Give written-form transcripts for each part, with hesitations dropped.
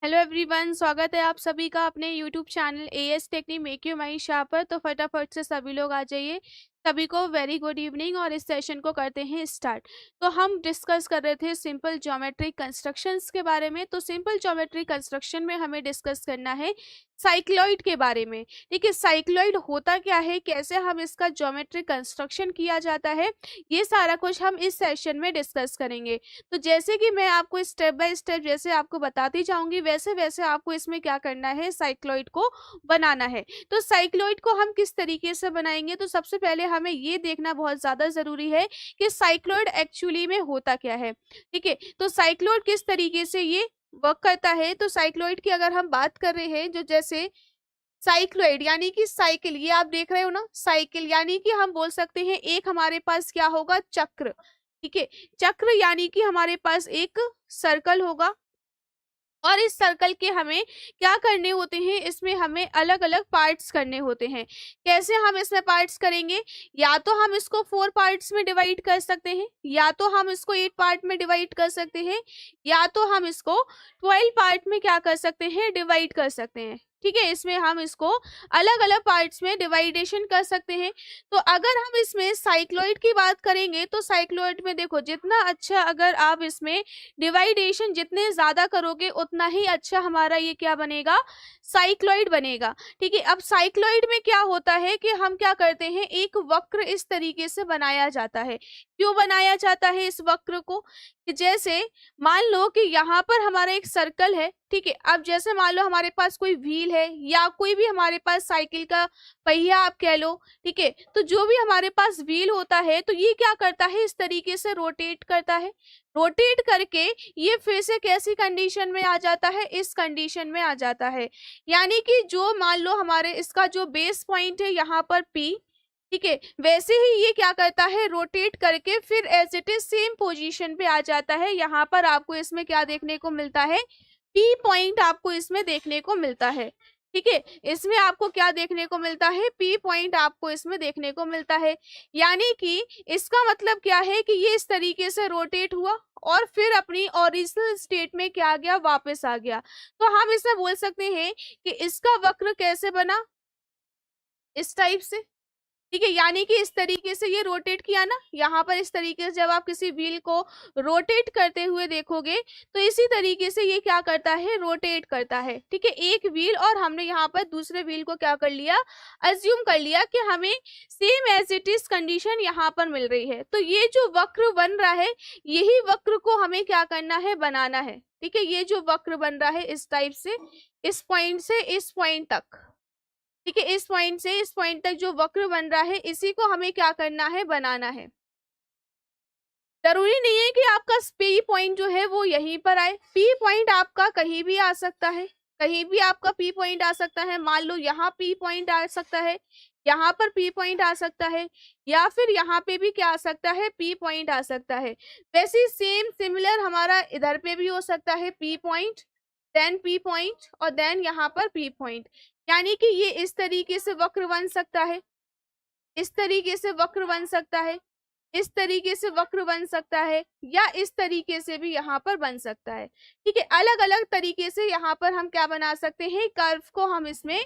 Hello everyone, स्वागत है आप सभी का अपने YouTube channel as technique make you माई शाह पर। तो फटाफट से सभी लोग आ जाइए। सभी को वेरी गुड इवनिंग और इस सेशन को करते हैं स्टार्ट। तो हम डिस्कस कर रहे थे सिंपल ज्योमेट्रिक कंस्ट्रक्शंस के बारे में। तो सिंपल ज्योमेट्रिक कंस्ट्रक्शन में हमें डिस्कस करना है साइक्लॉइड के बारे में। ठीक है, साइक्लॉइड होता क्या है, कैसे हम इसका ज्योमेट्रिक कंस्ट्रक्शन किया जाता है, ये सारा कुछ हम इस सेशन में डिस्कस करेंगे। तो जैसे कि मैं आपको स्टेप बाय स्टेप जैसे आपको बताती जाऊंगी, वैसे वैसे आपको इसमें क्या करना है, साइक्लॉइड को बनाना है। तो साइक्लॉइड को हम किस तरीके से बनाएंगे, तो सबसे पहले हमें ये देखना बहुत ज्यादा जरूरी है कि साइक्लॉइड एक्चुअली में होता क्या है। ठीक है, तो साइक्लॉइड किस तरीके से ये वर्क करता है। तो साइक्लॉइड की अगर हम बात कर रहे हैं, जो जैसे साइक्लॉइड यानी कि साइकिल, ये आप देख रहे हो ना, साइकिल यानी कि हम बोल सकते हैं एक हमारे पास क्या होगा, चक्र। ठीक है, चक्र यानी कि हमारे पास एक सर्कल होगा और इस सर्कल के हमें क्या करने होते हैं, इसमें हमें अलग अलग पार्ट्स करने होते हैं। कैसे हम इसमें पार्ट्स करेंगे, या तो हम इसको 4 पार्ट्स में डिवाइड कर सकते हैं, या तो हम इसको 8 पार्ट में डिवाइड कर सकते हैं, या तो हम इसको 12 पार्ट में क्या कर सकते हैं, डिवाइड कर सकते हैं। ठीक है, इसमें हम इसको अलग अलग पार्ट्स में डिवाइडेशन कर सकते हैं। तो अगर हम इसमें साइक्लॉइड की बात करेंगे, तो साइक्लॉइड में देखो जितना अच्छा अगर आप इसमें डिवाइडेशन जितने ज्यादा करोगे उतना ही अच्छा हमारा ये क्या बनेगा, साइक्लॉइड बनेगा। ठीक है, अब साइक्लॉइड में क्या होता है कि हम क्या करते हैं, एक वक्र इस तरीके से बनाया जाता है। क्यों बनाया जाता है इस वक्र को, कि जैसे मान लो कि यहाँ पर हमारा एक सर्कल है। ठीक है, अब जैसे मान लो हमारे पास कोई व्हील है या कोई भी हमारे पास साइकिल का पहिया आप कह लो। ठीक है, तो जो भी हमारे पास व्हील होता है, तो ये क्या करता है, इस तरीके से रोटेट करता है। रोटेट करके ये फिर से कैसी कंडीशन में आ जाता है, इस कंडीशन में आ जाता है। यानी कि जो मान लो हमारे इसका जो बेस पॉइंट है यहाँ पर P, ठीक है, वैसे ही ये क्या करता है, रोटेट करके फिर as it is same position पे आ जाता है। यहाँ पर आपको इसमें क्या देखने को मिलता है, P पॉइंट आपको इसमें देखने को मिलता है। ठीक है, इसमें आपको क्या देखने को मिलता है, P पॉइंट आपको इसमें देखने को मिलता है। यानी कि इसका मतलब क्या है कि ये इस तरीके से रोटेट हुआ और फिर अपनी ओरिजिनल स्टेट में क्या आ गया, वापस आ गया। तो हम इसे बोल सकते हैं कि इसका वक्र कैसे बना, इस टाइप से। ठीक है, यानी कि इस तरीके से ये रोटेट किया ना, यहाँ पर इस तरीके से जब आप किसी व्हील को रोटेट करते हुए देखोगे, तो इसी तरीके से ये क्या करता है, रोटेट करता है। ठीक है, एक व्हील और हमने यहाँ पर दूसरे व्हील को क्या कर लिया, अज्यूम कर लिया कि हमें same as it is condition यहाँ पर मिल रही है। तो ये जो वक्र बन रहा है, यही वक्र को हमें क्या करना है, बनाना है। ठीक है, ये जो वक्र बन रहा है इस टाइप से, इस पॉइंट से इस पॉइंट तक। ठीक है, इस पॉइंट से इस पॉइंट तक जो वक्र बन रहा है, इसी को हमें क्या करना है, बनाना है। जरूरी नहीं है कि आपका पी पॉइंट जो है वो यहीं पर आए। पी पॉइंट आपका कहीं भी आ सकता है, कहीं भी आपका पी पॉइंट आ सकता है। मान लो यहाँ पी पॉइंट आ सकता है, यहाँ पर पी पॉइंट आ सकता है, या फिर यहाँ पे भी क्या आ सकता है, पी पॉइंट आ सकता है। वैसे सेम सिमिलर हमारा इधर पे भी हो सकता है, P point then P point और देन यहाँ पर पी पॉइंट। यानी कि ये इस तरीके से वक्र बन सकता है, इस तरीके से वक्र बन सकता है, इस तरीके से वक्र बन सकता है, या इस तरीके से भी यहाँ पर बन सकता है। ठीक है, अलग अलग तरीके से यहाँ पर हम क्या बना सकते हैं, कर्व को हम इसमें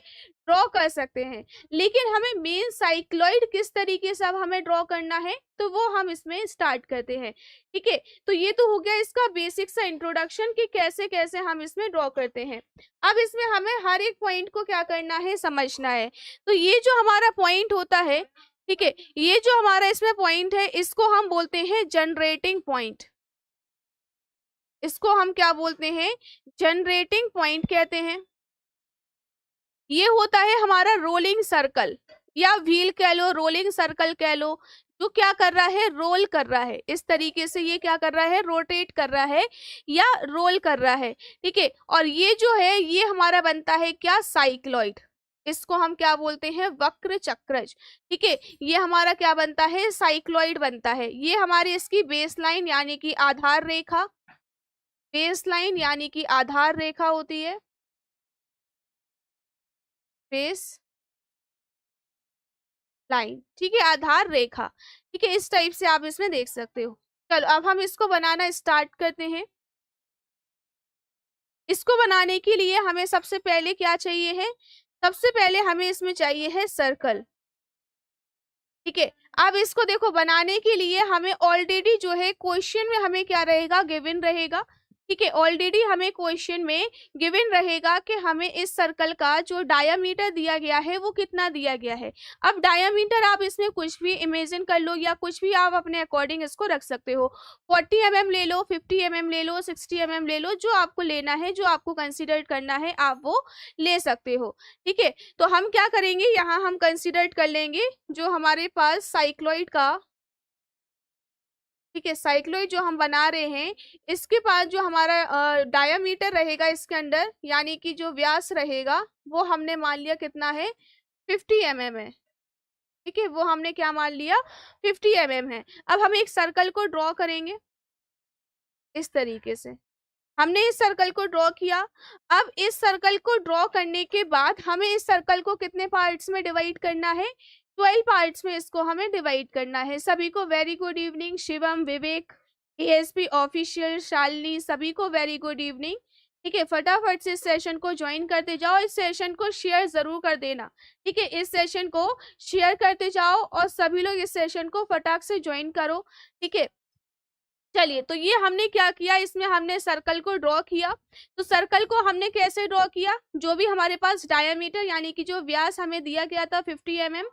ड्रॉ कर सकते हैं। लेकिन हमें मेन साइक्लॉइड किस तरीके से अब हमें ड्रॉ करना है, तो वो हम इसमें स्टार्ट करते हैं। ठीक है, तो ये तो हो गया इसका बेसिक सा इंट्रोडक्शन कि कैसे कैसे हम इसमें ड्रॉ करते हैं। अब इसमें हमें हर एक पॉइंट को क्या करना है, समझना है। तो ये जो हमारा पॉइंट होता है, ठीक है, ये जो हमारा इसमें पॉइंट है, इसको हम बोलते हैं जनरेटिंग पॉइंट। इसको हम क्या बोलते हैं, जनरेटिंग पॉइंट कहते हैं। ये होता है हमारा रोलिंग सर्कल, या व्हील कह लो, रोलिंग सर्कल कह लो, जो क्या कर रहा है, रोल कर रहा है। इस तरीके से ये क्या कर रहा है, रोटेट कर रहा है या रोल कर रहा है। ठीक है, और ये जो है ये हमारा बनता है क्या, साइक्लॉइड। इसको हम क्या बोलते हैं, वक्र चक्रज। ठीक है, ये हमारा क्या बनता है, साइक्लॉइड बनता है। ये हमारी इसकी बेस लाइन यानी कि आधार रेखा, बेस लाइन यानी कि आधार रेखा होती है, बेस लाइन। ठीक है, आधार रेखा। ठीक है, इस टाइप से आप इसमें देख सकते हो। चलो अब हम इसको बनाना स्टार्ट करते हैं। इसको बनाने के लिए हमें सबसे पहले क्या चाहिए है, सबसे पहले हमें इसमें चाहिए है सर्कल। ठीक है, अब इसको देखो बनाने के लिए हमें ऑलरेडी जो है क्वेश्चन में हमें क्या रहेगा, गिवन रहेगा। ठीक है, ऑलरेडी हमें क्वेश्चन में गिवन रहेगा कि हमें इस सर्कल का जो डायामीटर दिया गया है वो कितना दिया गया है। अब डायामीटर आप इसमें कुछ भी इमेजिन कर लो या कुछ भी आप अपने अकॉर्डिंग इसको रख सकते हो। 40 mm ले लो, 50 mm ले लो, 60 mm ले लो, जो आपको लेना है, जो आपको कंसिडर करना है आप वो ले सकते हो। ठीक है, तो हम क्या करेंगे, यहाँ हम कंसिडर कर लेंगे जो हमारे पास साइक्लॉइड का, ठीक है, साइक्लॉइड जो हम बना रहे हैं इसके पास जो हमारा डायामीटर रहेगा इसके अंदर, यानी कि जो व्यास रहेगा वो हमने मान लिया कितना है, 50 mm है। ठीक है, वो हमने क्या मान लिया, 50 mm है। अब हम एक सर्कल को ड्रॉ करेंगे इस तरीके से। हमने इस सर्कल को ड्रॉ किया। अब इस सर्कल को ड्रॉ करने के बाद हमें इस सर्कल को कितने पार्ट्स में डिवाइड करना है, 12 पार्ट्स में इसको हमें डिवाइड करना है। सभी को वेरी गुड इवनिंग, शिवम, विवेक, एएसपी ऑफिशियल, शालिनी, सभी को वेरी गुड इवनिंग। ठीक है, फटाफट से इस सेशन को ज्वाइन करते जाओ, इस सेशन को शेयर जरूर कर देना। ठीक है, इस सेशन को शेयर करते जाओ और सभी लोग इस सेशन को फटाक से ज्वाइन करो। ठीक है, चलिए, तो ये हमने क्या किया, इसमें हमने सर्कल को ड्रॉ किया। तो सर्कल को हमने कैसे ड्रॉ किया, जो भी हमारे पास डायामीटर यानी कि जो व्यास हमें दिया गया था 50 mm,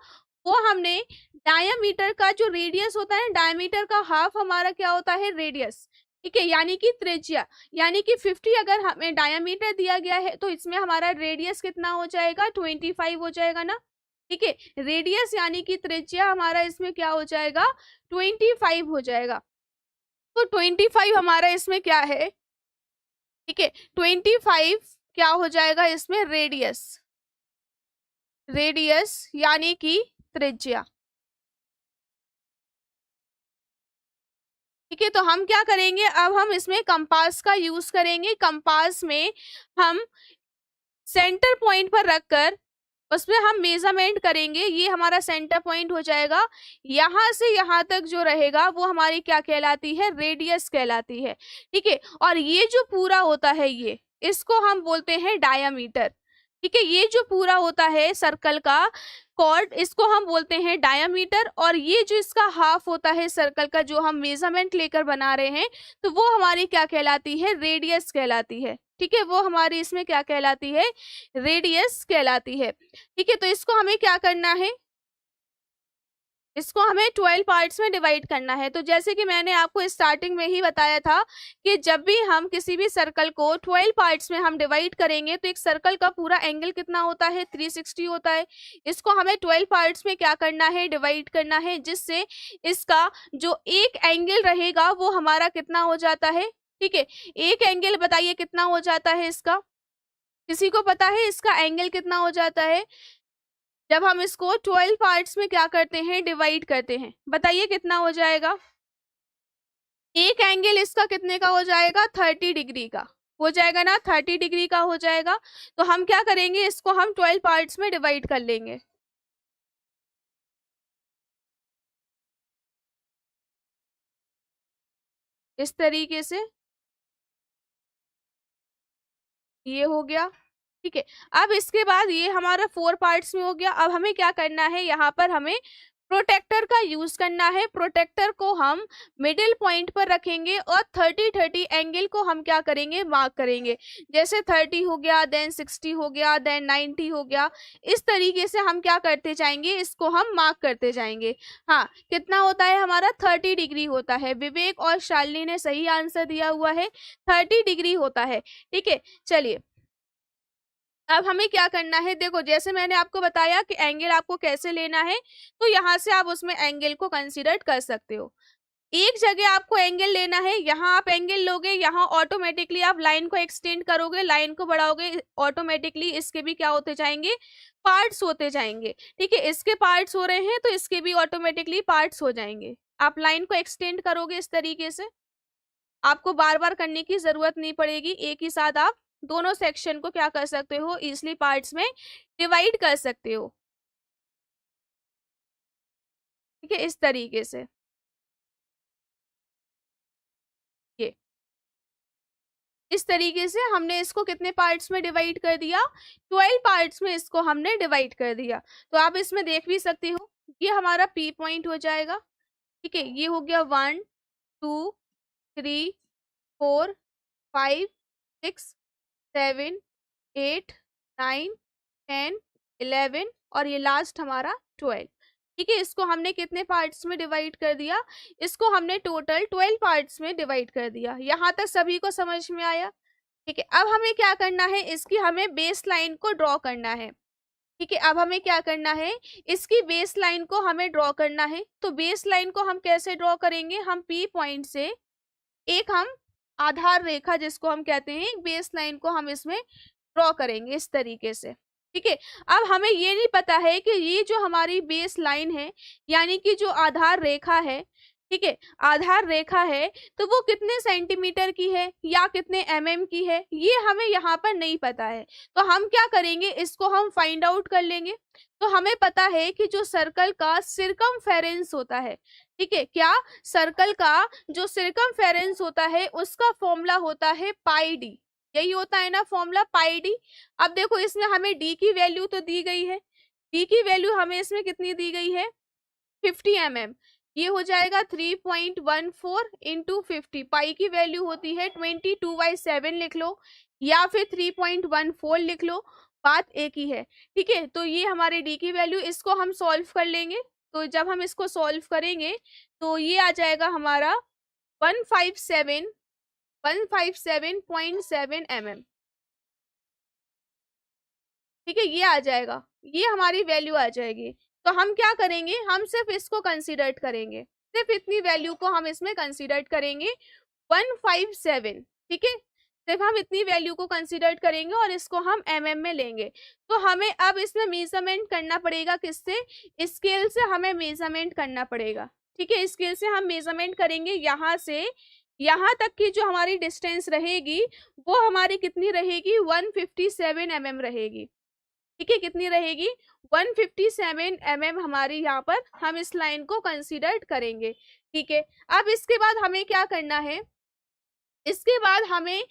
वो हमने डायामीटर का जो रेडियस होता है, डायामीटर का हाफ हमारा क्या होता है, रेडियस। ठीक है, यानी कि त्रिज्या, यानी कि 50 अगर हमें डायामीटर दिया गया है तो इसमें हमारा रेडियस कितना हो जाएगा, 25 हो जाएगा ना। ठीक है, रेडियस यानी कि त्रिज्या हमारा इसमें क्या हो जाएगा, 25 हो जाएगा। तो 25 हमारा इसमें क्या है, ठीक है, 25 क्या हो जाएगा इसमें, रेडियस, रेडियस यानी कि त्रिज्या। ठीक है, तो हम क्या करेंगे, अब हम इसमें कंपास का यूज करेंगे। कंपास में हम सेंटर पॉइंट पर रखकर उसमें हम मेजरमेंट करेंगे। ये हमारा सेंटर पॉइंट हो जाएगा, यहाँ से यहाँ तक जो रहेगा वो हमारी क्या कहलाती है, रेडियस कहलाती है। ठीक है, और ये जो पूरा होता है ये, इसको हम बोलते हैं डायामीटर। ठीक है, ये जो पूरा होता है सर्कल का कॉर्ड, इसको हम बोलते हैं डायामीटर। और ये जो इसका हाफ होता है सर्कल का, जो हम मेजरमेंट लेकर बना रहे हैं, तो वो हमारी क्या कहलाती है, रेडियस कहलाती है। ठीक है, वो हमारी इसमें क्या कहलाती है, रेडियस कहलाती है। ठीक है, तो इसको हमें क्या करना है, इसको हमें 12 पार्ट्स में डिवाइड करना है। तो जैसे कि मैंने आपको स्टार्टिंग में ही बताया था कि जब भी हम किसी भी सर्कल को 12 पार्ट्स में हम डिवाइड करेंगे तो एक सर्कल का पूरा एंगल कितना होता है, 360 होता है। इसको हमें 12 पार्ट्स में क्या करना है, डिवाइड करना है, जिससे इसका जो एक एंगल रहेगा वो हमारा कितना हो जाता है। ठीक है, एक एंगल बताइए कितना हो जाता है इसका, किसी को पता है इसका एंगल कितना हो जाता है जब हम इसको 12 पार्ट्स में क्या करते हैं, डिवाइड करते हैं, बताइए कितना हो जाएगा। एक एंगल इसका कितने का हो जाएगा, 30 डिग्री का हो जाएगा ना, 30 डिग्री का हो जाएगा। तो हम क्या करेंगे, इसको हम 12 पार्ट्स में डिवाइड कर लेंगे इस तरीके से। ये हो गया। ठीक है, अब इसके बाद ये हमारा 4 पार्ट्स में हो गया। अब हमें क्या करना है, यहाँ पर हमें प्रोटेक्टर का यूज करना है। प्रोटेक्टर को हम मिडिल पॉइंट पर रखेंगे और 30-30 एंगल को हम क्या करेंगे, मार्क करेंगे। जैसे 30 हो गया, देन 60 हो गया, देन 90 हो गया। इस तरीके से हम क्या करते जाएंगे, इसको हम मार्क करते जाएंगे। हाँ, कितना होता है हमारा, 30 डिग्री होता है। विवेक और शालिनी ने सही आंसर दिया हुआ है, 30 डिग्री होता है। ठीक है, चलिए, अब हमें क्या करना है, देखो जैसे मैंने आपको बताया कि एंगल आपको कैसे लेना है, तो यहाँ से आप उसमें एंगल को कंसीडर कर सकते हो। एक जगह आपको एंगल लेना है, यहाँ आप एंगल लोगे, यहाँ ऑटोमेटिकली आप लाइन को एक्सटेंड करोगे, लाइन को बढ़ाओगे, ऑटोमेटिकली इसके भी क्या होते जाएंगे, पार्ट्स होते जाएंगे। ठीक है, इसके पार्ट्स हो रहे हैं तो इसके भी ऑटोमेटिकली पार्ट्स हो जाएंगे। आप लाइन को एक्सटेंड करोगे इस तरीके से, आपको बार बार करने की जरूरत नहीं पड़ेगी, एक ही साथ आप दोनों सेक्शन को क्या कर सकते हो, इजिली पार्ट्स में डिवाइड कर सकते हो। ठीक है, इस तरीके से ये इस तरीके से हमने इसको कितने पार्ट्स में डिवाइड कर दिया, 12 पार्ट्स में इसको हमने डिवाइड कर दिया। तो आप इसमें देख भी सकते हो, ये हमारा पी पॉइंट हो जाएगा। ठीक है, ये हो गया 1 2 3 4 5 6 7 8 9 10 11 और ये लास्ट हमारा 12। ठीक है, इसको हमने कितने पार्ट्स में डिवाइड कर दिया, इसको हमने टोटल 12 पार्ट्स में डिवाइड कर दिया। यहाँ तक सभी को समझ में आया। ठीक है, अब हमें क्या करना है, इसकी हमें बेस लाइन को ड्रॉ करना है। ठीक है, अब हमें क्या करना है, इसकी बेस लाइन को हमें ड्रॉ करना है। तो बेस लाइन को हम कैसे ड्रॉ करेंगे, हम पी पॉइंट से एक हम आधार रेखा जिसको हम कहते हैं बेस लाइन को हम इसमें ड्रॉ करेंगे इस तरीके से। ठीक है, अब हमें ये नहीं पता है कि ये जो हमारी बेस लाइन है, यानी कि जो आधार रेखा है, ठीक है, आधार रेखा है, तो वो कितने सेंटीमीटर की है या कितने एमएम की है, ये हमें यहाँ पर नहीं पता है। तो हम क्या करेंगे, इसको हम फाइंड आउट कर लेंगे। तो हमें पता है कि जो सर्कल का सिरकमफेरेंस होता है, ठीक है, क्या, सर्कल का जो सिरकमफेरेंस होता है उसका फॉर्मूला होता है पाई डी। यही होता है ना फॉर्मूला, पाई डी। अब देखो इसमें हमें डी की वैल्यू तो दी गई है, डी की वैल्यू हमें इसमें कितनी दी गई है, 50 mm। ये हो जाएगा 3.14 इंटू 50। पाई की वैल्यू होती है 22/7 लिख लो या फिर 3.14 लिख लो, बात एक ही है। ठीक है, तो ये हमारे डी की वैल्यू, इसको हम सॉल्व कर लेंगे। तो जब हम इसको सॉल्व करेंगे तो ये आ जाएगा हमारा 157 mm। ठीक है, ये आ जाएगा, ये हमारी वैल्यू आ जाएगी। तो हम क्या करेंगे, हम सिर्फ इसको कंसीडर करेंगे, सिर्फ इतनी वैल्यू को हम इसमें कंसीडर करेंगे, 157। ठीक है, सिर्फ हम इतनी वैल्यू को कंसीडर करेंगे और इसको हम एमएम में लेंगे। तो हमें अब इसमें मेजरमेंट करना पड़ेगा, किससे, स्केल से हमें मेजरमेंट करना पड़ेगा। ठीक है, स्केल से हम मेजरमेंट करेंगे, यहाँ से यहाँ तक की जो हमारी डिस्टेंस रहेगी वो हमारी कितनी रहेगी, 157 mm रहेगी। ठीक है, कितनी रहेगी, 157 mm हमारी यहाँ पर हम इस लाइन को कंसीडर करेंगे। ठीक है, अब इसके बाद हमें क्या करना है, इसके बाद हमें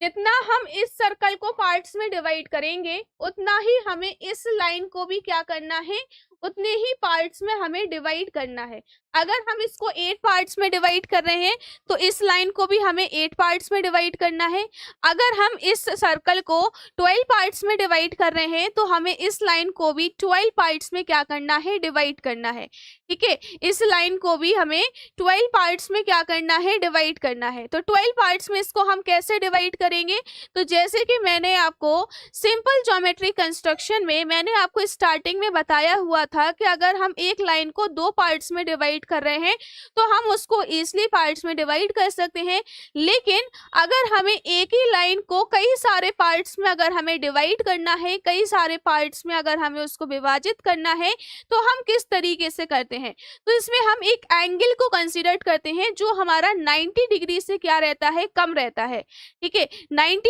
जितना हम इस सर्कल को पार्ट्स में डिवाइड करेंगे उतना ही हमें इस लाइन को भी क्या करना है, उतने ही पार्ट्स में हमें डिवाइड करना है। अगर हम इसको 8 पार्ट्स में डिवाइड कर रहे हैं तो इस लाइन को भी हमें 8 पार्ट्स में डिवाइड करना है। अगर हम इस सर्कल को 12 पार्ट्स में डिवाइड कर रहे हैं तो हमें इस लाइन को भी 12 पार्ट्स में क्या करना है, डिवाइड करना है। ठीक है, इस लाइन को भी हमें 12 पार्ट्स में क्या करना है, डिवाइड करना है। तो 12 पार्ट्स में इसको हम कैसे डिवाइड करेंगे, तो जैसे कि मैंने आपको सिंपल ज्योमेट्री कंस्ट्रक्शन में मैंने आपको स्टार्टिंग में बताया हुआ था कि अगर हम एक लाइन को 2 पार्ट्स में डिवाइड कर रहे हैं तो हम उसको इजीली पार्ट्स में डिवाइड कर सकते हैं। लेकिन अगर हमें एक ही लाइन को कई सारे पार्ट्स में अगर हमें डिवाइड करना है, कई सारे पार्ट्स में अगर हमें उसको विभाजित करना है, तो हम किस तरीके से करते हैं, तो इसमें हम एक एंगल को कंसीडर करते हैं जो हमारा 90 डिग्री से क्या रहता है, कम रहता है। ठीक है, 90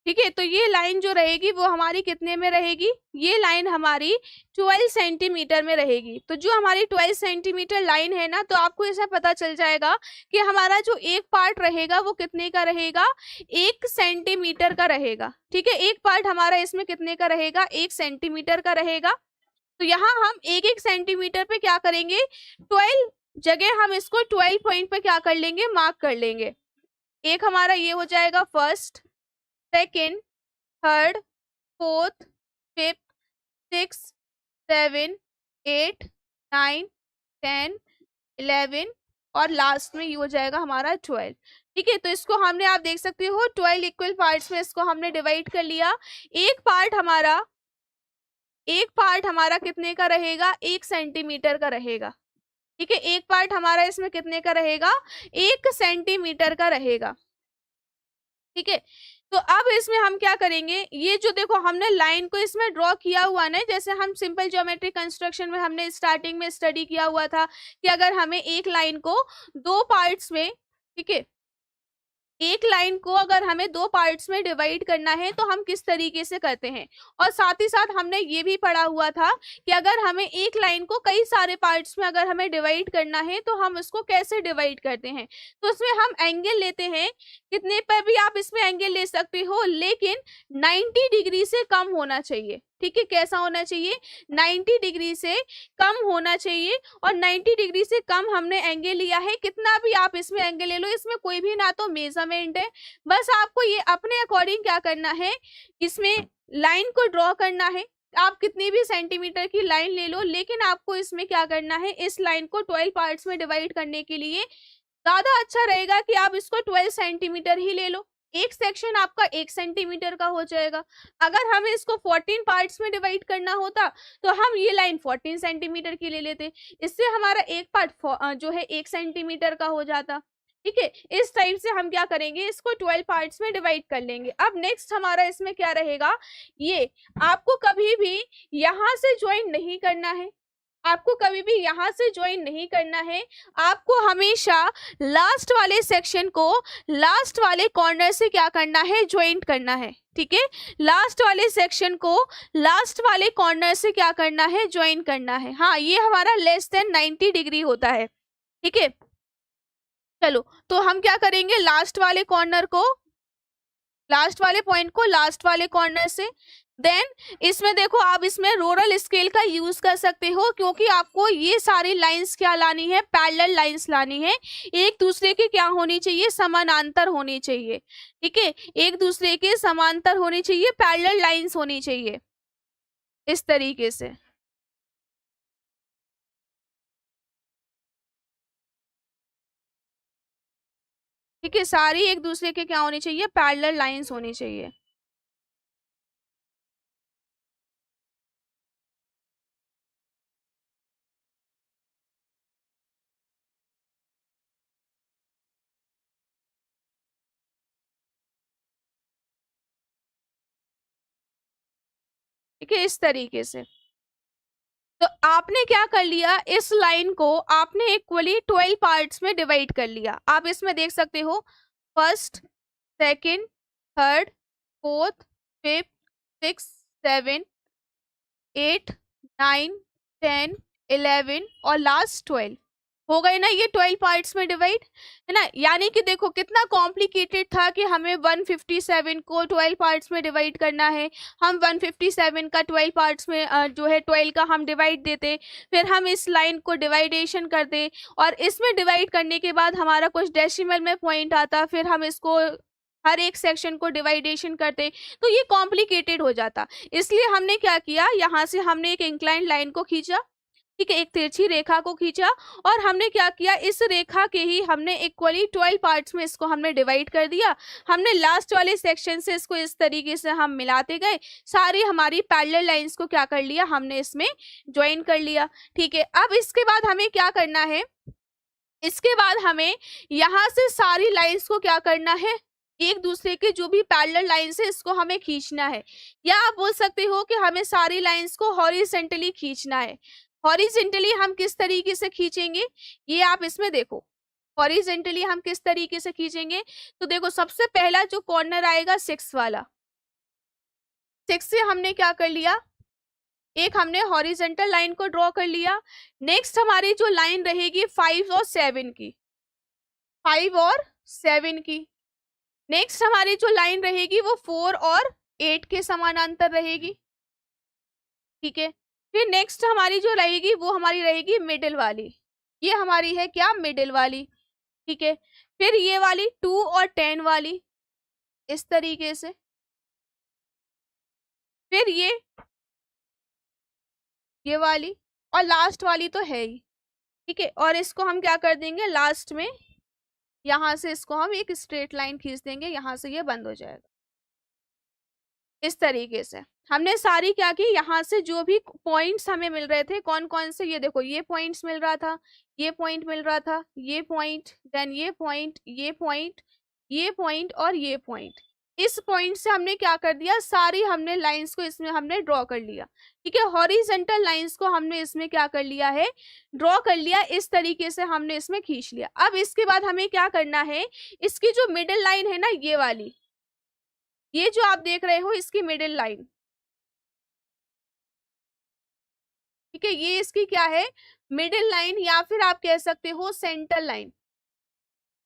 ठीक है। तो ये लाइन जो रहेगी वो हमारी कितने में रहेगी, ये लाइन हमारी 12 सेंटीमीटर में रहेगी। तो जो हमारी 12 सेंटीमीटर लाइन है ना, तो आपको ऐसा पता चल जाएगा कि हमारा जो एक पार्ट रहेगा वो कितने का रहेगा, 1 सेंटीमीटर का रहेगा। ठीक है, एक पार्ट हमारा इसमें कितने का रहेगा, 1 सेंटीमीटर का रहेगा। तो यहाँ हम 1 सेंटीमीटर पे क्या करेंगे, 12 जगह हम इसको 12 पॉइंट पे क्या कर लेंगे, मार्क कर लेंगे। एक हमारा ये हो जाएगा first, second, third, fourth, fifth, 6, 7, 8, 9, 10, 11 और लास्ट में ये हो जाएगा हमारा 12। ठीक है, तो इसको हमने, आप देख सकते हो 12 इक्वल पार्ट्स में इसको हमने डिवाइड कर लिया। एक पार्ट हमारा कितने का रहेगा, 1 सेंटीमीटर का रहेगा। ठीक है, एक पार्ट हमारा इसमें कितने का रहेगा, 1 सेंटीमीटर का रहेगा। ठीक है, तो अब इसमें हम क्या करेंगे, ये जो देखो हमने लाइन को इसमें ड्रॉ किया हुआ ना, जैसे हम सिंपल ज्योमेट्री कंस्ट्रक्शन में हमने स्टार्टिंग में स्टडी किया हुआ था कि अगर हमें एक लाइन को 2 पार्ट्स में, ठीक है, एक लाइन को अगर हमें 2 पार्ट्स में डिवाइड करना है तो हम किस तरीके से करते हैं। और साथ ही साथ हमने ये भी पढ़ा हुआ था कि अगर हमें एक लाइन को कई सारे पार्ट्स में अगर हमें डिवाइड करना है तो हम उसको कैसे डिवाइड करते हैं। तो इसमें हम एंगल लेते हैं, कितने पर भी आप इसमें एंगल ले सकते हो, लेकिन 90 डिग्री से कम होना चाहिए। ठीक है, कैसा होना चाहिए, 90 डिग्री से कम होना चाहिए। और 90 डिग्री से कम हमने एंगल लिया है, कितना भी आप इसमें एंगल ले लो, इसमें कोई भी ना तो मेजरमेंट है, बस आपको ये अपने अकॉर्डिंग क्या करना है, इसमें लाइन को ड्रॉ करना है। आप कितनी भी सेंटीमीटर की लाइन ले लो, लेकिन आपको इसमें क्या करना है, इस लाइन को 12 पार्ट्स में डिवाइड करने के लिए ज्यादा अच्छा रहेगा कि आप इसको 12 सेंटीमीटर ही ले लो। एक सेक्शन आपका 1 सेंटीमीटर का हो जाएगा। अगर हमें इसको 14 पार्ट्स में डिवाइड करना होता तो हम ये लाइन 14 सेंटीमीटर की ले लेते, इससे हमारा एक पार्ट जो है 1 सेंटीमीटर का हो जाता। ठीक है, इस टाइप से हम क्या करेंगे, इसको 12 पार्ट्स में डिवाइड कर लेंगे। अब नेक्स्ट हमारा इसमें क्या रहेगा, ये आपको कभी भी यहाँ से ज्वाइन नहीं करना है, आपको कभी भी यहाँ से ज्वाइन नहीं करना है, आपको हमेशा लास्ट वाले सेक्शन को लास्ट वाले कॉर्नर से क्या करना है, ज्वाइंट करना है। ठीक है, लास्ट वाले सेक्शन को लास्ट वाले कॉर्नर से क्या करना है, ज्वाइन करना है। हाँ, ये हमारा लेस देन 90 डिग्री होता है। ठीक है, चलो तो हम क्या करेंगे, लास्ट वाले कॉर्नर को, लास्ट वाले पॉइंट को लास्ट वाले कॉर्नर से, देन इसमें देखो आप इसमें रोलर स्केल का यूज कर सकते हो, क्योंकि आपको ये सारी लाइंस क्या लानी है, पैरेलल लाइंस लानी है, एक दूसरे के क्या होनी चाहिए, समानांतर होनी चाहिए। ठीक है, एक दूसरे के समांतर होनी चाहिए, पैरेलल लाइंस होनी चाहिए, इस तरीके से। ठीक है, सारी एक दूसरे के क्या होनी चाहिए, पैरेलल लाइंस होनी चाहिए। ठीक है, इस तरीके से। तो आपने क्या कर लिया, इस लाइन को आपने इक्वली 12 पार्ट्स में डिवाइड कर लिया। आप इसमें देख सकते हो first, second, third, fourth, fifth, 6, 7, 8, 9, 10, 11 और लास्ट 12 हो गए ना, ये 12 पार्ट्स में डिवाइड है ना। यानी कि देखो कितना कॉम्प्लिकेटेड था कि हमें 157 को 12 पार्ट्स में डिवाइड करना है। हम 157 का 12 पार्ट्स में जो है 12 का हम डिवाइड देते, फिर हम इस लाइन को डिवाइडेशन करते, और इसमें डिवाइड करने के बाद हमारा कुछ डेसिमल में पॉइंट आता, फिर हम इसको हर एक सेक्शन को डिवाइडेशन करते, तो ये कॉम्प्लिकेटेड हो जाता। इसलिए हमने क्या किया, यहाँ से हमने एक इंक्लाइन लाइन को खींचा, ठीक है, एक तिरछी रेखा को खींचा, और हमने क्या किया, इस रेखा के ही हमने इक्वली 12 पार्ट्स में इसको हमने डिवाइड कर दिया। हमने लास्ट वाले सेक्शन से इसको इस तरीके से हम मिलाते गए, सारी हमारी पैरेलल लाइंस को क्या कर लिया, हमने इसमें ज्वाइन कर लिया। ठीक है, अब इसके बाद हमें क्या करना है, इसके बाद हमें यहाँ से सारी लाइंस को क्या करना है, एक दूसरे के जो भी पैरेलल लाइंस है इसको हमें खींचना है, या आप बोल सकते हो कि हमें सारी लाइंस को हॉरिजेंटली खींचना है। हॉरिजेंटली हम किस तरीके से खींचेंगे, ये आप इसमें देखो, हॉरिजेंटली हम किस तरीके से खींचेंगे। तो देखो सबसे पहला जो कॉर्नर आएगा 6 वाला, 6 से हमने क्या कर लिया, एक हमने हॉरिजेंटल लाइन को ड्रॉ कर लिया। नेक्स्ट हमारी जो लाइन रहेगी 5 और 7 की, 5 और 7 की। नेक्स्ट हमारी जो लाइन रहेगी वो 4 और 8 के समानांतर रहेगी, ठीक है। फिर नेक्स्ट हमारी जो रहेगी वो हमारी रहेगी मिडिल वाली, ये हमारी है क्या, मिडिल वाली, ठीक है। फिर ये वाली 2 और 10 वाली इस तरीके से। फिर ये वाली और लास्ट वाली तो है ही, ठीक है। और इसको हम क्या कर देंगे, लास्ट में यहाँ से इसको हम एक स्ट्रेट लाइन खींच देंगे, यहाँ से ये बंद हो जाएगा इस तरीके से। हमने सारी क्या की, यहाँ से जो भी पॉइंट्स हमें मिल रहे थे, कौन कौन से, ये देखो ये पॉइंट्स मिल रहा था, ये पॉइंट मिल रहा था, ये पॉइंट, देन ये पॉइंट, ये पॉइंट, ये पॉइंट और ये पॉइंट। इस पॉइंट से हमने क्या कर दिया, सारी हमने लाइंस को इसमें हमने ड्रॉ कर लिया, ठीक है। हॉरिजेंटल लाइंस को हमने इसमें क्या कर लिया है, ड्रॉ कर लिया, इस तरीके से हमने इसमें खींच लिया। अब इसके बाद हमें क्या करना है, इसकी जो मिडिल लाइन है ना, ये वाली, ये जो आप देख रहे हो इसकी मिडिल लाइन, ठीक है, ये इसकी क्या है, मिडिल लाइन, या फिर आप कह सकते हो सेंटर लाइन,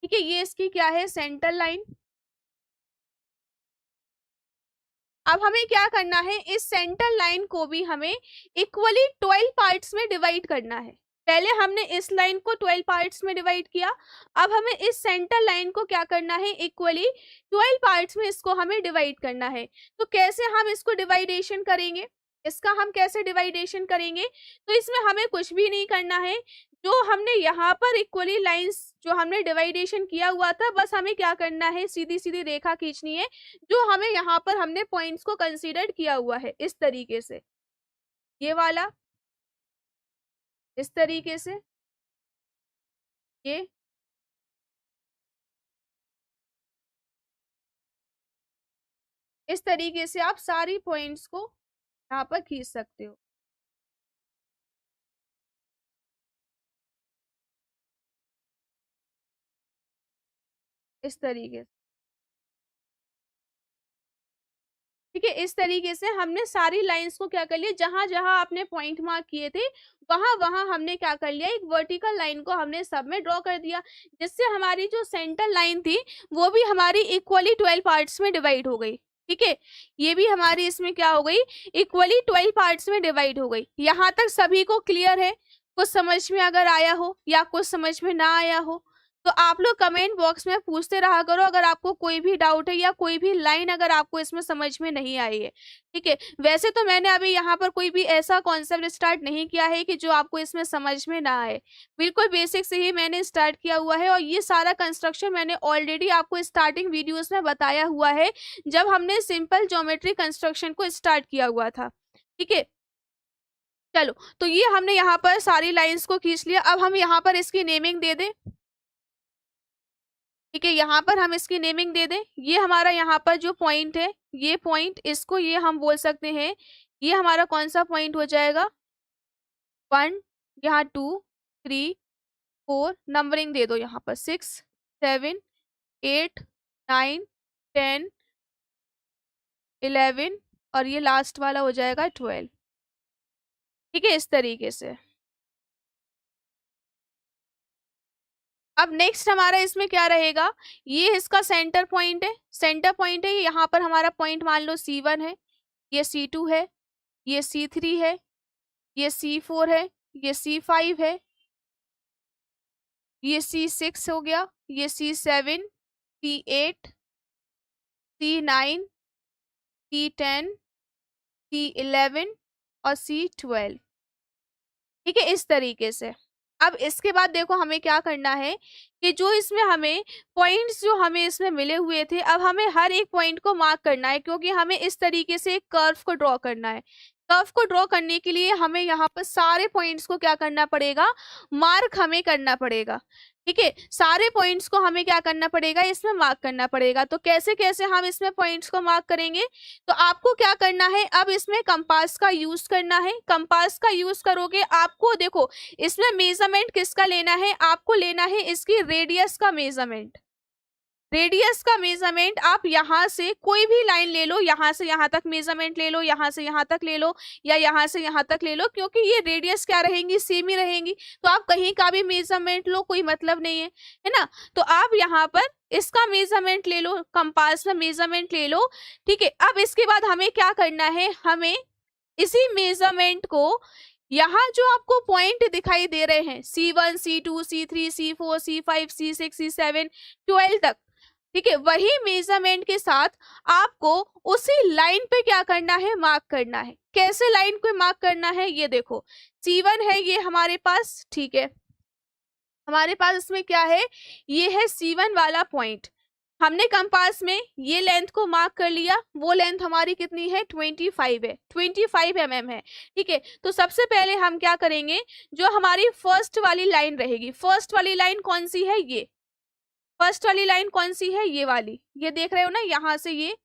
ठीक है। ये इसकी क्या है, सेंटर लाइन। अब हमें क्या करना है, इस सेंटर लाइन को भी हमें इक्वली 12 पार्ट्स में डिवाइड करना है। पहले हमने इस लाइन को 12 पार्ट्स में डिवाइड किया, अब हमें इस सेंटर लाइन को क्या करना है, इक्वली 12 पार्ट्स में इसको हमें डिवाइड करना है। तो कैसे हम इसको डिवाइडेशन करेंगे, इसका हम कैसे डिवाइडेशन करेंगे, तो इसमें हमें कुछ भी नहीं करना है। जो हमने यहाँ पर इक्वली लाइंस जो हमने डिवाइडेशन किया हुआ था, बस हमें क्या करना है, सीधी सीधी रेखा खींचनी है, जो हमें यहाँ पर हमने पॉइंट्स को कंसीडर किया हुआ है, इस तरीके से, ये वाला इस तरीके से, ये इस तरीके से आप सारी पॉइंट्स को यहाँ पर खींच सकते हो, इस तरीके से, ठीक है। इस तरीके से हमने सारी लाइंस को क्या कर लिया, जहां जहां आपने पॉइंट मार्क किए थे वहां वहां हमने क्या कर लिया, एक वर्टिकल लाइन को हमने सब में ड्रॉ कर दिया, जिससे हमारी जो सेंटर लाइन थी वो भी हमारी इक्वली 12 पार्ट्स में डिवाइड हो गई, ठीक है। ये भी हमारी इसमें क्या हो गई, इक्वली 12 पार्ट्स में डिवाइड हो गई। यहाँ तक सभी को क्लियर है, कुछ समझ में अगर आया हो या कुछ समझ में ना आया हो तो आप लोग कमेंट बॉक्स में पूछते रहा करो, अगर आपको कोई भी डाउट है या कोई भी लाइन अगर आपको इसमें समझ में नहीं आई है, ठीक है। वैसे तो मैंने अभी यहाँ पर कोई भी ऐसा कॉन्सेप्ट स्टार्ट नहीं किया है कि जो आपको इसमें समझ में ना आए, बिल्कुल बेसिक से ही मैंने स्टार्ट किया हुआ है। और ये सारा कंस्ट्रक्शन मैंने ऑलरेडी आपको स्टार्टिंग वीडियोस में बताया हुआ है, जब हमने सिंपल ज्योमेट्री कंस्ट्रक्शन को स्टार्ट किया हुआ था, ठीक है। चलो, तो ये हमने यहाँ पर सारी लाइंस को खींच लिया। अब हम यहाँ पर इसकी नेमिंग दे दें, ठीक है, यहाँ पर हम इसकी नेमिंग दे दें। ये हमारा यहाँ पर जो पॉइंट है, ये पॉइंट, इसको ये हम बोल सकते हैं, ये हमारा कौन सा पॉइंट हो जाएगा, 1, यहाँ 2, 3, 4, नंबरिंग दे दो यहाँ पर 6, 7, 8, 9, 10, 11 और ये लास्ट वाला हो जाएगा 12, ठीक है, इस तरीके से। अब नेक्स्ट हमारा इसमें क्या रहेगा, ये इसका सेंटर पॉइंट है, सेंटर पॉइंट है, यहाँ पर हमारा पॉइंट मान लो C1 है, ये C2 है, ये C3 है, ये C4 है, ये C5 है, ये C6 हो गया, ये C7, C8, C9, C10, C11 और C12, ठीक है, इस तरीके से। अब इसके बाद देखो हमें क्या करना है कि जो इसमें हमें पॉइंट्स जो हमें इसमें मिले हुए थे, अब हमें हर एक पॉइंट को मार्क करना है, क्योंकि हमें इस तरीके से एक कर्व को ड्रॉ करना है। कर्व को ड्रॉ करने के लिए हमें यहाँ पर सारे पॉइंट्स को क्या करना पड़ेगा, मार्क हमें करना पड़ेगा, ठीक है। सारे पॉइंट्स को हमें क्या करना पड़ेगा, इसमें मार्क करना पड़ेगा। तो कैसे कैसे हम इसमें पॉइंट्स को मार्क करेंगे, तो आपको क्या करना है, अब इसमें कंपास का यूज करना है। कंपास का यूज करोगे, आपको देखो इसमें मेजरमेंट किसका लेना है, आपको लेना है इसकी रेडियस का मेजरमेंट, रेडियस का मेजरमेंट आप यहाँ से कोई भी लाइन ले लो, यहाँ से यहाँ तक मेजरमेंट ले लो, यहाँ से यहाँ तक ले लो, या यहाँ से यहाँ तक ले लो, क्योंकि ये रेडियस क्या रहेंगी, सेम ही रहेंगी। तो आप कहीं का भी मेजरमेंट लो, कोई मतलब नहीं है ना। तो आप यहाँ पर इसका मेजरमेंट ले लो, कंपास में मेजरमेंट ले लो, ठीक है। अब इसके बाद हमें क्या करना है, हमें इसी मेजरमेंट को यहाँ जो आपको पॉइंट दिखाई दे रहे हैं C1, C2, C3, C4, C5, C6, C7, 12 तक, ठीक है, वही मेजरमेंट के साथ आपको उसी लाइन पे क्या करना है, मार्क करना है। कैसे लाइन को मार्क करना है, ये देखो C1 है ये हमारे पास, ठीक है, हमारे पास इसमें क्या है, ये है C1 वाला पॉइंट। हमने कंपास में ये लेंथ को मार्क कर लिया, वो लेंथ हमारी कितनी है, 25 है, 25 mm है, ठीक है। तो सबसे पहले हम क्या करेंगे, जो हमारी फर्स्ट वाली लाइन रहेगी, फर्स्ट वाली लाइन कौन सी है, ये फर्स्ट वाली लाइन कौन सी है, ये वाली, ये देख रहे हो ना, यहाँ से ये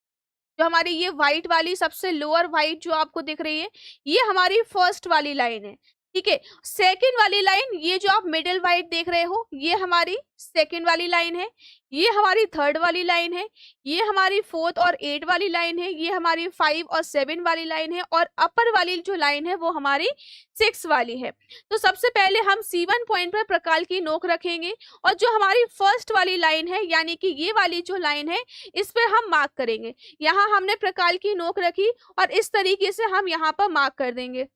जो हमारी ये व्हाइट वाली सबसे लोअर व्हाइट जो आपको दिख रही है, ये हमारी फर्स्ट वाली लाइन है, ठीक है। सेकंड वाली लाइन, ये जो आप मिडिल व्हाइट देख रहे हो, ये हमारी सेकंड वाली लाइन है, ये हमारी थर्ड वाली लाइन है, ये हमारी फोर्थ और 8 वाली लाइन है, ये हमारी 5 और 7 वाली लाइन है, और अपर वाली जो लाइन है वो हमारी 6 वाली है। तो सबसे पहले हम C1 पॉइंट पर प्रकाल की नोक रखेंगे, और जो हमारी फर्स्ट वाली लाइन है, यानी कि ये वाली जो लाइन है, इस पर हम मार्क करेंगे। यहाँ हमने प्रकाल की नोक रखी और इस तरीके से हम यहाँ पर मार्क कर देंगे,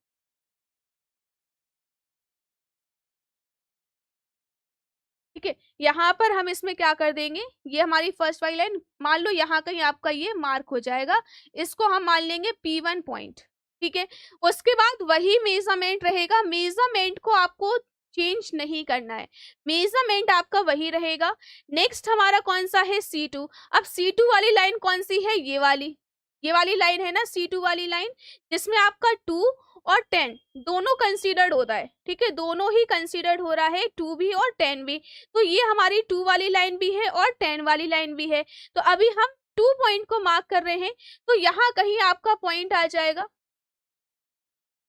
ठीक है। यहाँ पर हम इसमें क्या कर देंगे, ये हमारी फर्स्ट वाली लाइन, मान लो यहाँ कहीं आपका ये मार्क हो जाएगा, इसको हम मान लेंगे P1 पॉइंट, ठीक है। उसके बाद वही मेजरमेंट रहेगा, मेजरमेंट को आपको चेंज नहीं करना है, मेजरमेंट आपका वही रहेगा। नेक्स्ट हमारा कौन सा है, C2। अब C2 वाली लाइन कौन सी है, ये वाली लाइन है ना, C2 वाली लाइन, जिसमें आपका 2 और 10 दोनों कंसीडर्ड होता है, ठीक है, दोनों ही कंसीडर्ड हो रहा है, 2 भी और 10 भी। तो ये हमारी 2 वाली लाइन भी है और 10 वाली लाइन भी है। तो अभी हम 2 पॉइंट को मार्क कर रहे हैं, तो यहाँ कहीं आपका पॉइंट आ जाएगा,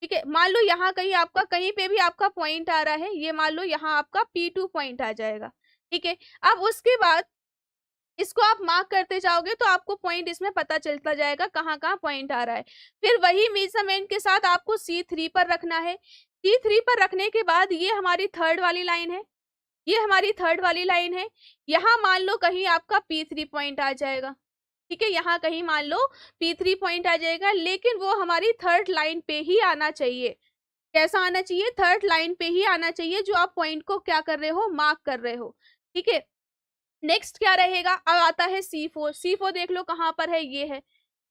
ठीक है। मान लो यहाँ कहीं आपका, कहीं पे भी आपका पॉइंट आ रहा है, ये मान लो यहाँ आपका P2 पॉइंट आ जाएगा, ठीक है। अब उसके बाद इसको आप मार्क करते जाओगे तो आपको पॉइंट इसमें पता चलता जाएगा कहाँ कहाँ पॉइंट आ रहा है। फिर वही मेजरमेंट के साथ आपको C3 पर रखना है। C3 पर रखने के बाद ये हमारी थर्ड वाली लाइन है, ये हमारी थर्ड वाली लाइन है, यहाँ मान लो कहीं आपका P3 पॉइंट आ जाएगा, ठीक है, यहाँ कहीं मान लो P3 पॉइंट आ जाएगा, लेकिन वो हमारी थर्ड लाइन पे ही आना चाहिए। कैसा आना चाहिए, थर्ड लाइन पे ही आना चाहिए, जो आप पॉइंट को क्या कर रहे हो, मार्क कर रहे हो, ठीक है। नेक्स्ट क्या रहेगा, अब आता है C4। C4 देख लो कहाँ पर है, ये है।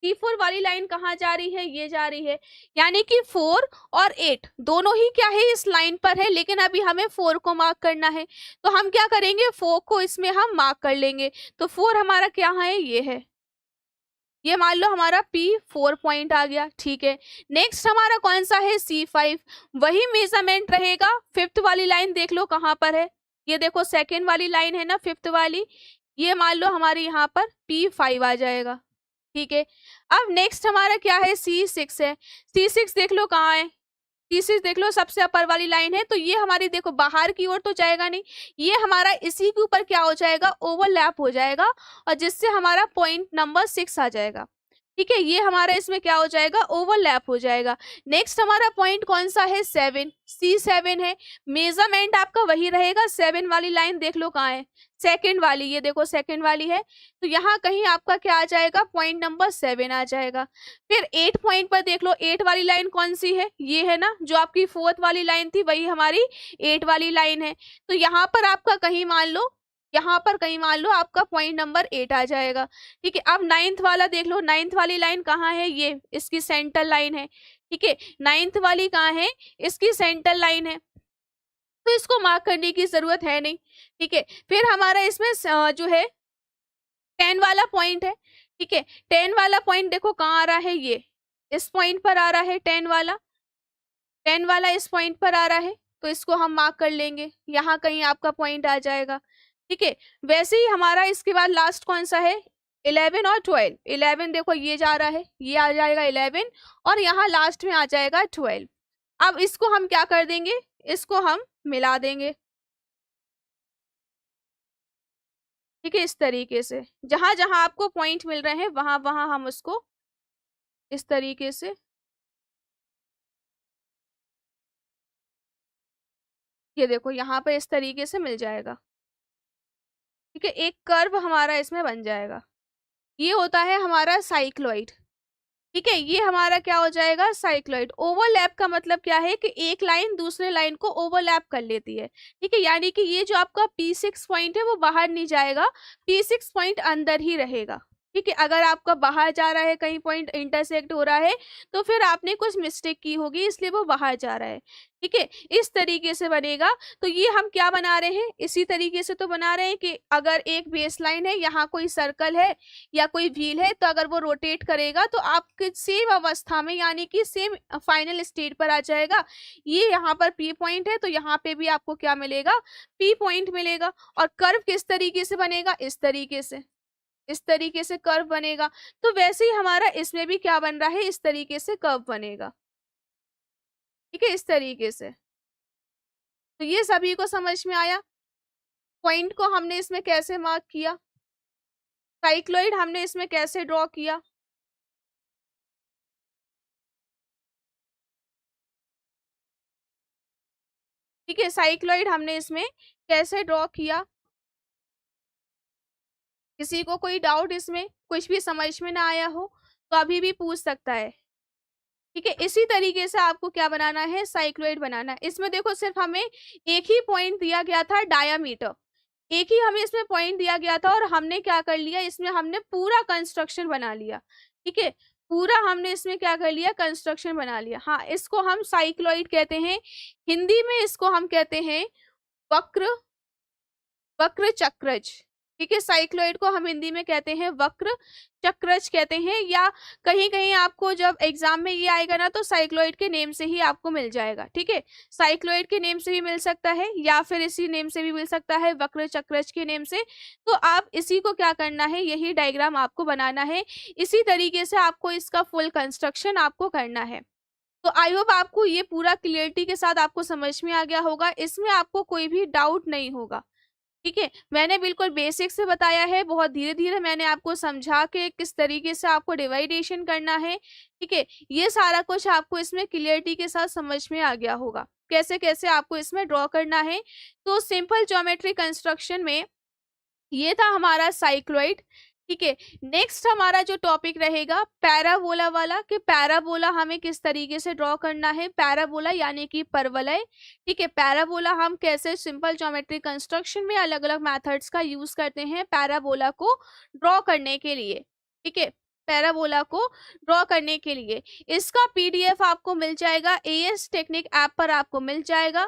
C4 वाली लाइन कहाँ जा रही है, ये जा रही है, यानी कि 4 और 8 दोनों ही क्या है, इस लाइन पर है, लेकिन अभी हमें 4 को मार्क करना है। तो हम क्या करेंगे, 4 को इसमें हम मार्क कर लेंगे। तो 4 हमारा क्या है, ये है, ये मान लो हमारा P4 पॉइंट आ गया, ठीक है। नेक्स्ट हमारा कौन सा है, C5। वही मेजरमेंट रहेगा, फिफ्थ वाली लाइन देख लो कहाँ पर है, ये देखो सेकेंड वाली लाइन है ना, फिफ्थ वाली, ये मान लो हमारी यहाँ पर P5 आ जाएगा, ठीक है। अब नेक्स्ट हमारा क्या है, C6 है। C6 देख लो कहाँ है, C6 देख लो सबसे अपर वाली लाइन है, तो ये हमारी देखो बाहर की ओर तो जाएगा नहीं, ये हमारा इसी के ऊपर क्या हो जाएगा, ओवरलैप हो जाएगा, और जिससे हमारा पॉइंट नंबर 6 आ जाएगा, ठीक है। ये हमारा इसमें क्या हो जाएगा, ओवरलैप हो जाएगा। नेक्स्ट हमारा पॉइंट कौन सा है, 7, C7 है। मेजरमेंट आपका वही रहेगा, 7 वाली लाइन देख लो कहाँ है, सेकंड वाली, ये देखो सेकंड वाली है, तो यहाँ कहीं आपका क्या आ जाएगा, पॉइंट नंबर 7 आ जाएगा। फिर 8 पॉइंट पर देख लो, 8 वाली लाइन कौन सी है, ये है ना, जो आपकी 4th वाली लाइन थी वही हमारी 8 वाली लाइन है। तो यहाँ पर आपका कहीं मान लो, यहाँ पर कहीं मान लो आपका पॉइंट नंबर 8 आ जाएगा, ठीक है। अब 9th वाला देख लो, 9th वाली लाइन कहाँ है, ये इसकी सेंटर लाइन है, ठीक है। 9th वाली कहाँ है, इसकी सेंटर लाइन है, तो इसको मार्क करने की जरूरत है नहीं, ठीक है। फिर हमारा इसमें जो है 10 वाला पॉइंट है, ठीक है। 10 वाला पॉइंट देखो कहाँ आ रहा है, ये इस पॉइंट पर आ रहा है, 10 वाला इस पॉइंट पर आ रहा है, तो इसको हम मार्क कर लेंगे, यहाँ कहीं आपका पॉइंट आ जाएगा, ठीक है। वैसे ही हमारा इसके बाद लास्ट कौन सा है, 11 और 12। 11 देखो ये जा रहा है, ये आ जाएगा 11, और यहाँ लास्ट में आ जाएगा 12। अब इसको हम क्या कर देंगे, इसको हम मिला देंगे, ठीक है, इस तरीके से जहां जहां आपको पॉइंट मिल रहे हैं वहां वहां हम उसको इस तरीके से, ये देखो यहाँ पर इस तरीके से मिल जाएगा। ठीक है, एक कर्व हमारा इसमें बन जाएगा। ये होता है हमारा साइक्लॉइड। ठीक है, ये हमारा क्या हो जाएगा, साइक्लॉइड। ओवरलैप का मतलब क्या है कि एक लाइन दूसरे लाइन को ओवरलैप कर लेती है। ठीक है, यानी कि ये जो आपका P6 पॉइंट है वो बाहर नहीं जाएगा, P6 पॉइंट अंदर ही रहेगा। ठीक है, अगर आपका बाहर जा रहा है, कहीं पॉइंट इंटरसेक्ट हो रहा है, तो फिर आपने कुछ मिस्टेक की होगी, इसलिए वो बाहर जा रहा है। ठीक है, इस तरीके से बनेगा। तो ये हम क्या बना रहे हैं, इसी तरीके से तो बना रहे हैं कि अगर एक बेस लाइन है, यहाँ कोई सर्कल है या कोई व्हील है, तो अगर वो रोटेट करेगा तो आपके सेम अवस्था में, यानी कि सेम फाइनल स्टेट पर आ जाएगा। ये यहाँ पर P पॉइंट है, तो यहाँ पे भी आपको क्या मिलेगा, P पॉइंट मिलेगा। और कर्व किस तरीके से बनेगा, इस तरीके से, इस तरीके से कर्व बनेगा। तो वैसे ही हमारा इसमें भी क्या बन रहा है, इस तरीके से कर्व बनेगा। ठीक है, इस तरीके से। तो ये सभी को समझ में आया। पॉइंट को हमने इसमें कैसे मार्क किया, साइक्लॉइड हमने इसमें कैसे ड्रॉ किया। ठीक है, साइक्लॉइड हमने इसमें कैसे ड्रॉ किया। किसी को कोई डाउट इसमें, कुछ भी समझ में ना आया हो तो अभी भी पूछ सकता है। ठीक है, इसी तरीके से आपको क्या बनाना है, साइक्लॉइड बनाना है। इसमें देखो सिर्फ हमें एक ही पॉइंट दिया गया था, डायामीटर, एक ही हमें इसमें पॉइंट दिया गया था, और हमने क्या कर लिया, इसमें हमने पूरा कंस्ट्रक्शन बना लिया। ठीक है, पूरा हमने इसमें क्या कर लिया, कंस्ट्रक्शन बना लिया। हाँ, इसको हम साइक्लॉइड कहते हैं, हिंदी में इसको हम कहते हैं वक्र, वक्र चक्रज। ठीक है, साइक्लॉइड को हम हिंदी में कहते हैं वक्र चक्रज कहते हैं, या कहीं कहीं आपको जब एग्जाम में ये आएगा ना, तो साइक्लॉइड के नेम से ही आपको मिल जाएगा। ठीक है, साइक्लॉइड के नेम से भी मिल सकता है, या फिर इसी नेम से भी मिल सकता है, वक्र चक्रज के नेम से। तो आप इसी को क्या करना है, यही डायग्राम आपको बनाना है, इसी तरीके से आपको इसका फुल कंस्ट्रक्शन आपको करना है। तो आई होप आपको ये पूरा क्लियरिटी के साथ आपको समझ में आ गया होगा, इसमें आपको कोई भी डाउट नहीं होगा। ठीक है, मैंने बिल्कुल बेसिक से बताया है, बहुत धीरे धीरे मैंने आपको समझा के किस तरीके से आपको डिवाइडेशन करना है। ठीक है, ये सारा कुछ आपको इसमें क्लियरिटी के साथ समझ में आ गया होगा, कैसे कैसे आपको इसमें ड्रॉ करना है। तो सिंपल ज्योमेट्री कंस्ट्रक्शन में ये था हमारा साइक्लॉइड। ठीक है, नेक्स्ट हमारा जो टॉपिक रहेगा पैराबोला वाला, कि पैराबोला हमें किस तरीके से ड्रॉ करना है, पैराबोला यानी कि परवलय। ठीक है, पैराबोला हम कैसे सिंपल ज्योमेट्री कंस्ट्रक्शन में अलग अलग मेथड्स का यूज करते हैं पैराबोला को ड्रॉ करने के लिए। ठीक है, पैराबोला को ड्रॉ करने के लिए इसका PDF आपको मिल जाएगा, AS टेक्निक ऐप पर आपको मिल जाएगा।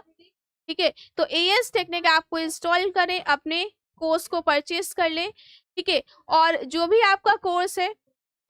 ठीक है, तो AS टेक्निक ऐप को इंस्टॉल करें, अपने कोर्स को परचेस कर लें। ठीक है, और जो भी आपका कोर्स है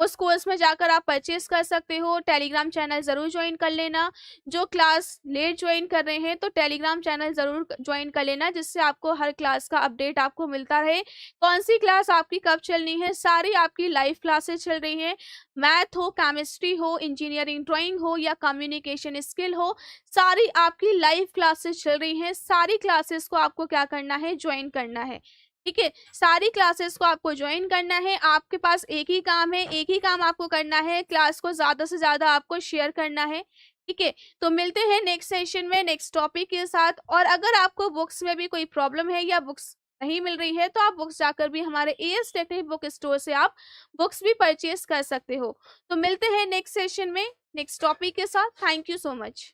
उस कोर्स में जाकर आप परचेस कर सकते हो। टेलीग्राम चैनल जरूर ज्वाइन कर लेना। जो क्लास लेट ज्वाइन कर रहे हैं तो टेलीग्राम चैनल जरूर ज्वाइन कर लेना, जिससे आपको हर क्लास का अपडेट आपको मिलता रहे। कौन सी क्लास आपकी कब चलनी है, सारी आपकी लाइव क्लासेस चल रही हैं। मैथ हो, केमिस्ट्री हो, इंजीनियरिंग ड्राइंग हो, या कम्युनिकेशन स्किल हो, सारी आपकी लाइव क्लासेस चल रही हैं। सारी क्लासेस को आपको क्या करना है, ज्वाइन करना है। ठीक है, सारी क्लासेस को आपको ज्वाइन करना है। आपके पास एक ही काम है, एक ही काम आपको करना है, क्लास को ज्यादा से ज्यादा आपको शेयर करना है। ठीक है, तो मिलते हैं नेक्स्ट सेशन में नेक्स्ट टॉपिक के साथ। और अगर आपको बुक्स में भी कोई प्रॉब्लम है या बुक्स नहीं मिल रही है, तो आप बुक्स जाकर भी हमारे AS टेक्निक बुक स्टोर से आप बुक्स भी परचेज कर सकते हो। तो मिलते हैं नेक्स्ट सेशन में नेक्स्ट टॉपिक के साथ। Thank you so much.